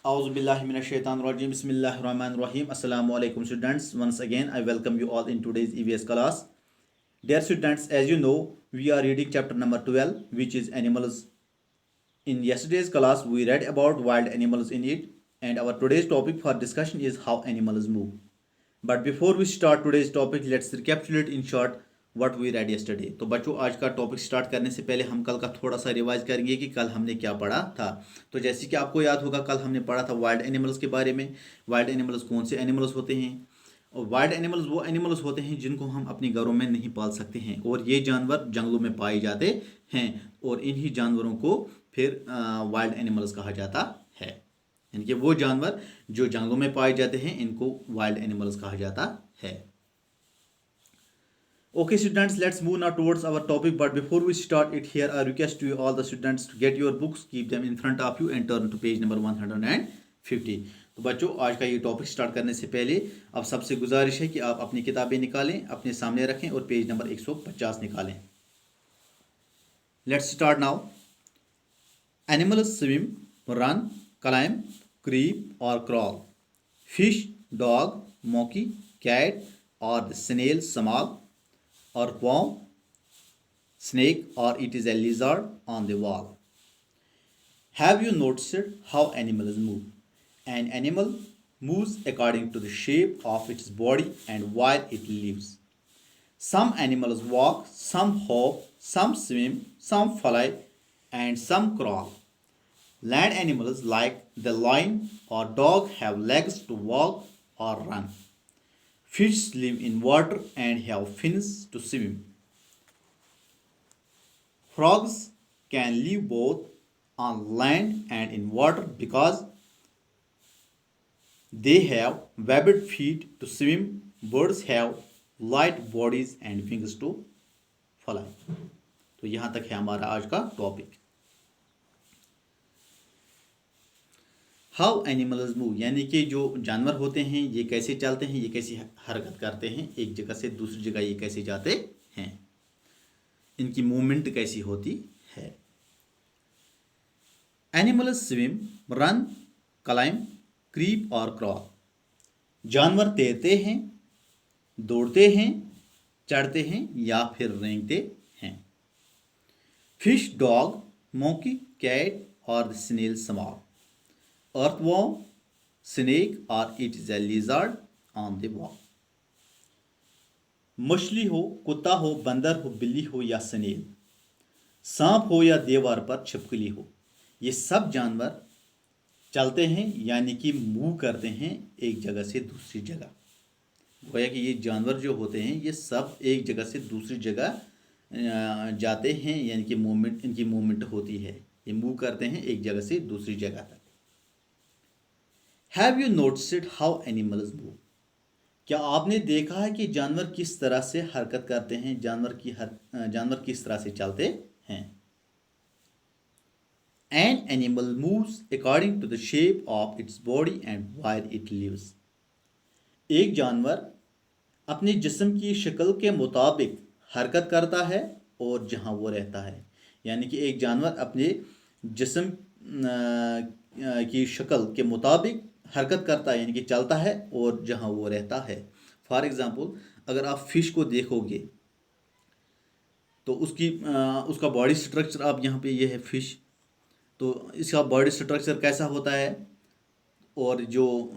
Auzubillahiminash-shaytanir-rajim. Bismillahir-rahmanir-rahim. Assalamu alaikum students. Once again, I welcome you all in today's EVS class. Dear students, as you know, we are reading chapter number 12, which is animals. In yesterday's class, we read about wild animals in it, and our today's topic for discussion is how animals move. But before we start today's topic, let's recapitulate in short what we read yesterday. तो बच्चों, आज का topic start करने से पहले हम कल का थोड़ा सा रिवाइज करेंगे कि कल हमने क्या पढ़ा था। तो जैसे कि आपको याद होगा, कल हमने पढ़ा था वाइल्ड एनिमल्स के बारे में। वाइल्ड एनिमल्स कौन से एनिमल्स होते हैं? और वाइल्ड एनिमल्स वो एनिमल्स होते हैं जिनको हम अपने घरों में नहीं पाल सकते हैं, और ये जानवर जंगलों में पाए जाते हैं, और इन्हीं जानवरों को फिर वाइल्ड एनिमल्स कहा जाता है। यानी कि वो जानवर जो जंगलों में पाए जाते हैं, इनको वाइल्ड एनिमल्स कहा जाता है। Okay students, let's move now towards our topic, but before we start it, here I request to you all the students to get your books, keep them in front of you and turn to page number 150. तो बच्चों, आज का ये topic start करने से पहले अब सबसे गुजारिश है कि आप अपनी किताबें निकालें, अपने सामने रखें और पेज नंबर 150 निकालें। Let's start now. Animals swim, run, climb, creep और crawl. Fish, dog, monkey, cat or the snail small, or worm, snake, or it is a lizard on the wall. Have you noticed how animals move? An animal moves according to the shape of its body and where it lives. Some animals walk, some hop, some swim, some fly, and some crawl. Land animals like the lion or dog have legs to walk or run. Fish live in water and have fins to swim. Frogs can live both on land and in water because they have webbed feet to swim. Birds have light bodies and wings to fly. तो यहाँ तक है हमारा आज का topic. How animals move, यानी कि जो जानवर होते हैं ये कैसे चलते हैं, ये कैसी हरकत करते हैं, एक जगह से दूसरी जगह ये कैसे जाते हैं, इनकी मूवमेंट कैसी होती है। Animals swim, run, climb, creep और क्रॉल। जानवर तैरते हैं, दौड़ते हैं, चढ़ते हैं या फिर रेंगते हैं। फिश, डॉग, monkey, कैट और snail small. earthworm, snake or it is a lizard on the wall. मछली हो, कुत्ता हो, बंदर हो, बिल्ली हो या स्नेल, सांप हो या दीवार पर छिपकली हो, ये सब जानवर चलते हैं यानी कि मूव करते हैं एक जगह से दूसरी जगह। गोया कि ये जानवर जो होते हैं ये सब एक जगह से दूसरी जगह जाते हैं, यानी कि मूवमेंट, इनकी मूवमेंट होती है, ये मूव करते हैं एक जगह से दूसरी जगह तक। Have you noticed how animals move, क्या आपने देखा है कि जानवर किस तरह से हरकत करते हैं, जानवर किस तरह से चलते हैं। An animal moves according to the shape of its body and where it lives. एक जानवर अपने जिस्म की शक्ल के मुताबिक हरकत करता है और जहाँ वो रहता है, यानी कि एक जानवर अपने जिस्म की शक्ल के मुताबिक हरकत करता है, यानी कि चलता है और जहाँ वो रहता है। फॉर एग्ज़ाम्पल, अगर आप फिश को देखोगे तो उसका बॉडी स्ट्रक्चर, आप यहाँ पे ये है फिश, तो इसका बॉडी स्ट्रक्चर कैसा होता है, और जो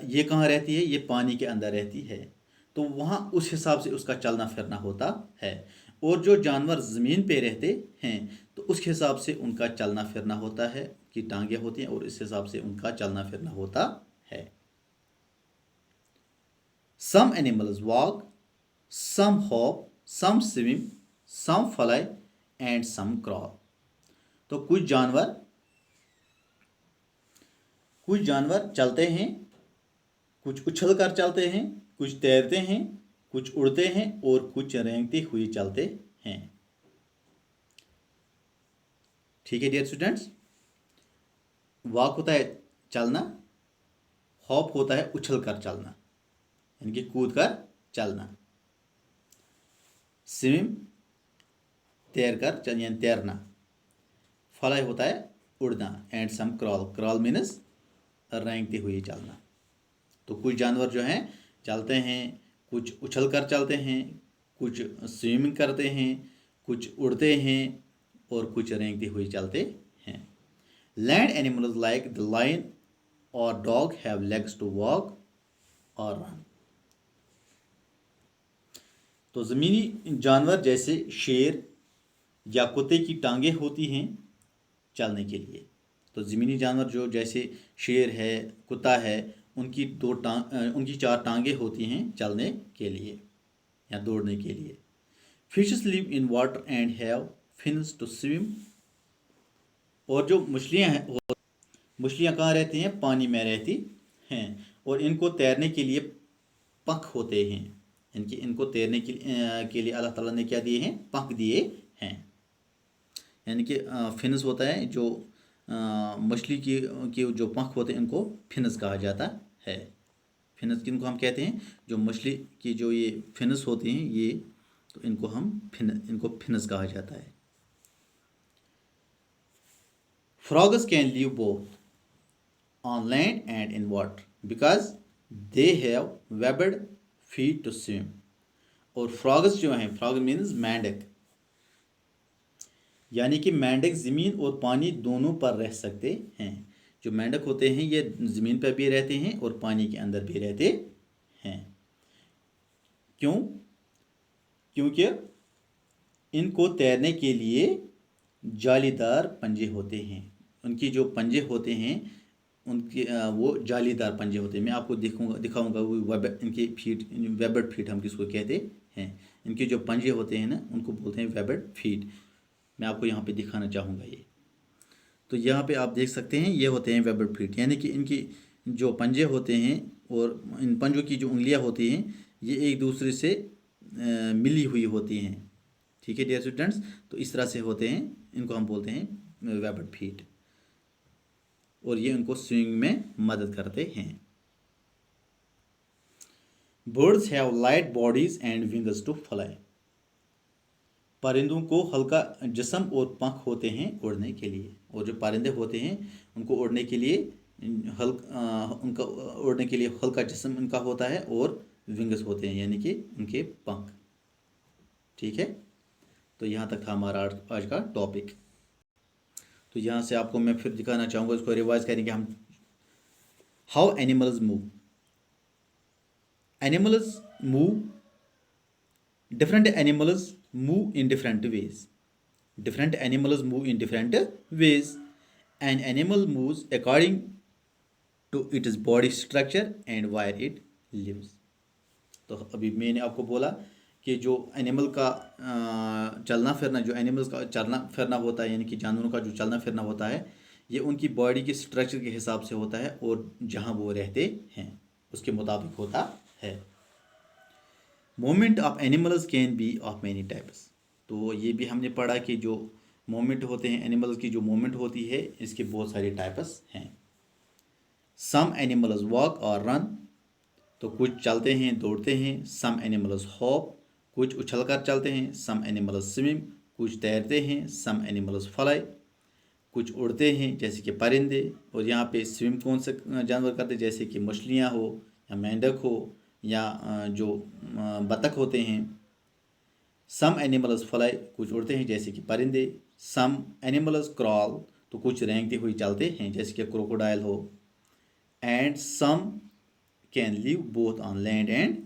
ये कहाँ रहती है, ये पानी के अंदर रहती है, तो वहाँ उस हिसाब से उसका चलना फिरना होता है। और जो जानवर ज़मीन पे रहते हैं तो उस हिसाब से उनका चलना फिरना होता है, कि टांगे होती हैं और इस हिसाब से उनका चलना फिरना होता है। Some animals walk, some hop, some swim, some fly and some crawl. तो कुछ जानवर चलते हैं, कुछ उछल कर चलते हैं, कुछ तैरते हैं, कुछ उड़ते हैं और कुछ रेंगते हुए चलते हैं। ठीक है डियर स्टूडेंट्स। वॉक होता है चलना, हॉप होता है उछल कर चलना, यानी कि कूद कर चलना, स्विम तैर कर यानी तैरना, फ्लाई होता है उड़ना, and some crawl, crawl means रेंगते हुए चलना। तो कुछ जानवर जो हैं चलते हैं, कुछ उछल कर चलते हैं, कुछ स्विमिंग करते हैं, कुछ उड़ते हैं और कुछ रेंगते हुए चलते हैं। Land animals like the lion और dog have legs to walk और रन। तो ज़मीनी जानवर जैसे शेर या कुत्ते की टांगें होती हैं चलने के लिए। तो ज़मीनी जानवर जो जैसे शेर है, कुत्ता है, उनकी 4 टांगें होती हैं चलने के लिए या दौड़ने के लिए। Fishes live in water and have fins to swim. और जो मछलियाँ हैं, मछलियाँ कहाँ रहती हैं? पानी में रहती हैं और इनको तैरने के लिए पंख होते हैं। इनको तैरने के लिए अल्लाह ताला ने क्या दिए हैं? पंख दिए हैं। यानी कि फिन्स होता है जो मछली की जो पंख होते हैं इनको फिन्स कहा जाता है। फिन्स किनको हम कहते हैं? जो मछली की जो ये फिन्स होती हैं ये, तो इनको फिन्स कहा जाता है। Frogs can live both on land and in water because they have webbed feet to swim. और फ्रॉग्स जो हैं, फ्रॉग मीन्स मेंढक, यानी कि मेंढक ज़मीन और पानी दोनों पर रह सकते हैं। जो मेंढक होते हैं ये ज़मीन पर भी रहते हैं और पानी के अंदर भी रहते हैं। क्यों? क्योंकि इनको तैरने के लिए जालीदार पंजे होते हैं। उनकी जो पंजे होते हैं उनके वो जालीदार पंजे होते हैं। मैं आपको दिखाऊंगा वो इनकी फीट, वेबड फीट हम किसको कहते हैं। इनके जो पंजे होते हैं ना उनको बोलते हैं वेबड फीट। मैं आपको यहाँ पे दिखाना चाहूँगा ये। तो यहाँ पे आप देख सकते हैं ये होते हैं वेबड फीट, यानी कि इनकी जो पंजे होते हैं और इन पंजों की जो उंगलियाँ होती हैं ये एक दूसरे से मिली हुई होती हैं। ठीक है डियर स्टूडेंट्स, तो इस तरह से होते हैं, इनको हम बोलते हैं वेबड फीट और ये उनको स्विमिंग में मदद करते हैं। Birds have light bodies and wings to fly. परिंदों को हल्का जिस्म और पंख होते हैं उड़ने के लिए। और जो परिंदे होते हैं उनको उड़ने के लिए उनका उड़ने के लिए हल्का जिस्म उनका होता है और विंग्स होते हैं यानी कि उनके पंख। ठीक है, तो यहाँ तक था हमारा आज का टॉपिक। तो यहाँ से आपको मैं फिर दिखाना चाहूँगा, इसको रिवाइज करेंगे हम। How animals move. Animals move, different animals move in different ways. Different animals move in different ways. An animal moves according to its body structure and where it lives. तो अभी मैंने आपको बोला कि जो एनिमल का चलना फिरना, जो एनिमल्स का चलना फिरना होता है यानी कि जानवरों का जो चलना फिरना होता है ये उनकी बॉडी के स्ट्रक्चर के हिसाब से होता है और जहाँ वो रहते हैं उसके मुताबिक होता है। Movement of animals can be of many types. तो ये भी हमने पढ़ा कि जो मूवमेंट होते हैं एनिमल्स की, जो मूवमेंट होती है इसके बहुत सारे टाइप्स हैं। सम एनिमल्स वॉक और रन, तो कुछ चलते हैं दौड़ते हैं। सम एनिमल्स हॉप, कुछ उछल कर चलते हैं। सम एनिमल्स स्विम, कुछ तैरते हैं। सम एनिमल्स फ्लाई, कुछ उड़ते हैं जैसे कि परिंदे। और यहाँ पे स्विम कौन से जानवर करते हैं, जैसे कि मछलियाँ हो या मेंढक हो या जो बतख होते हैं। सम एनिमल्स फ्लाई, कुछ उड़ते हैं जैसे कि परिंदे। सम एनिमल्स क्रॉल, तो कुछ रेंगते हुए चलते हैं जैसे कि क्रोकोडाइल हो। And some can live both on land and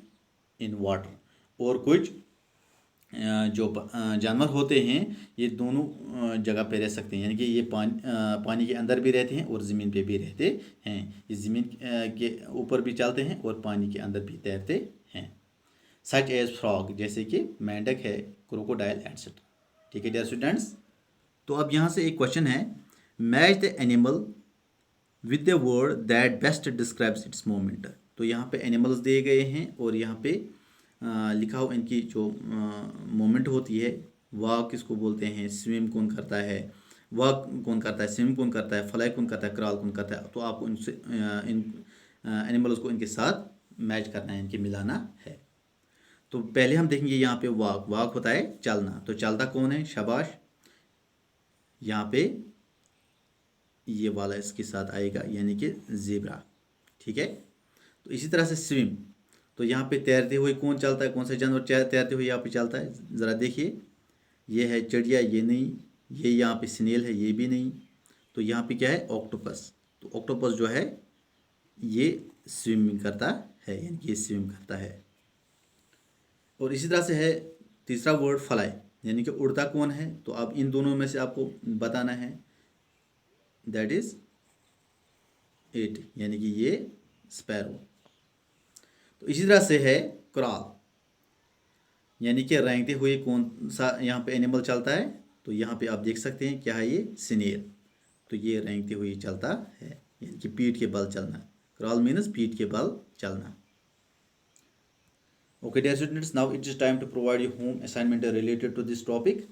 in water, और कुछ जो जानवर होते हैं ये दोनों जगह पे रह सकते हैं, यानी कि ये पानी के अंदर भी रहते हैं और ज़मीन पे भी रहते हैं। ये ज़मीन के ऊपर भी चलते हैं और पानी के अंदर भी तैरते हैं। सच एज फ्रॉग, जैसे कि मेंढक है, क्रोकोडाइल एटसेट्रा। ठीक है डियर स्टूडेंट्स, तो अब यहाँ से एक क्वेश्चन है, match the animal with the word that best describes it's movement. तो यहाँ पे एनिमल्स दिए गए हैं और यहाँ पे लिखा हो इनकी जो मूवमेंट होती है। वॉक किसको बोलते हैं, स्विम कौन करता है, वॉक कौन करता है, स्विम कौन करता है, फ्लाई कौन करता है, क्रॉल कौन करता है। तो आपको इनसे इन एनिमल्स को इनके साथ मैच करना है, इनके मिलाना है। तो पहले हम देखेंगे यहाँ पे वॉक। वॉक होता है चलना, तो चलता कौन है, शाबाश। यहाँ पे ये वाला इसके साथ आएगा, यानी कि ज़ेब्रा। ठीक है। तो इसी तरह से स्विम, तो यहाँ पे तैरते हुए कौन चलता है, कौन सा जानवर तैरते हुए यहाँ पे चलता है, ज़रा देखिए। ये है चिड़िया, ये नहीं। ये यहाँ पे स्नेल है, ये भी नहीं। तो यहाँ पे क्या है, ऑक्टोपस। तो ऑक्टोपस जो है ये स्विमिंग करता है, यानी कि ये स्विम करता है। और इसी तरह से है तीसरा वर्ड फ्लाई, यानी कि उड़ता कौन है। तो अब इन दोनों में से आपको बताना है, दैट इज इट, यानी कि ये स्पैरो। तो इसी तरह से है क्रॉल, यानी कि रेंगते हुए कौन सा यहाँ पे एनिमल चलता है। तो यहाँ पे आप देख सकते हैं क्या है, ये स्नेल। तो ये रेंगते हुए चलता है, यानी कि पीठ के बल चलना। क्रॉल मीन्स पीठ के बल चलना। Okay dear students, now it is time to provide you home assignment related to this topic.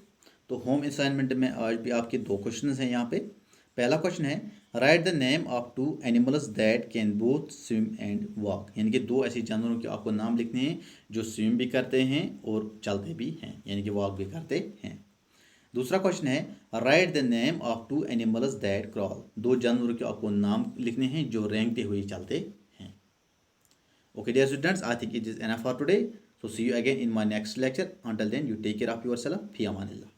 तो होम असाइनमेंट में आज भी आपके दो क्वेश्चन हैं यहाँ पे। पहला क्वेश्चन है, write the name of two animals that can both swim and walk, यानी कि दो ऐसे जानवरों के आपको नाम लिखने हैं जो स्विम भी करते हैं और चलते भी हैं, यानी कि वॉक भी करते हैं। दूसरा क्वेश्चन है, write the name of two animals that crawl, दो जानवरों के आपको नाम लिखने हैं जो रेंगते हुए चलते हैं। Okay, dear students, I think it is enough for today. So see you again in my next lecture. Until then, you take care of yourself. Fi amanillah.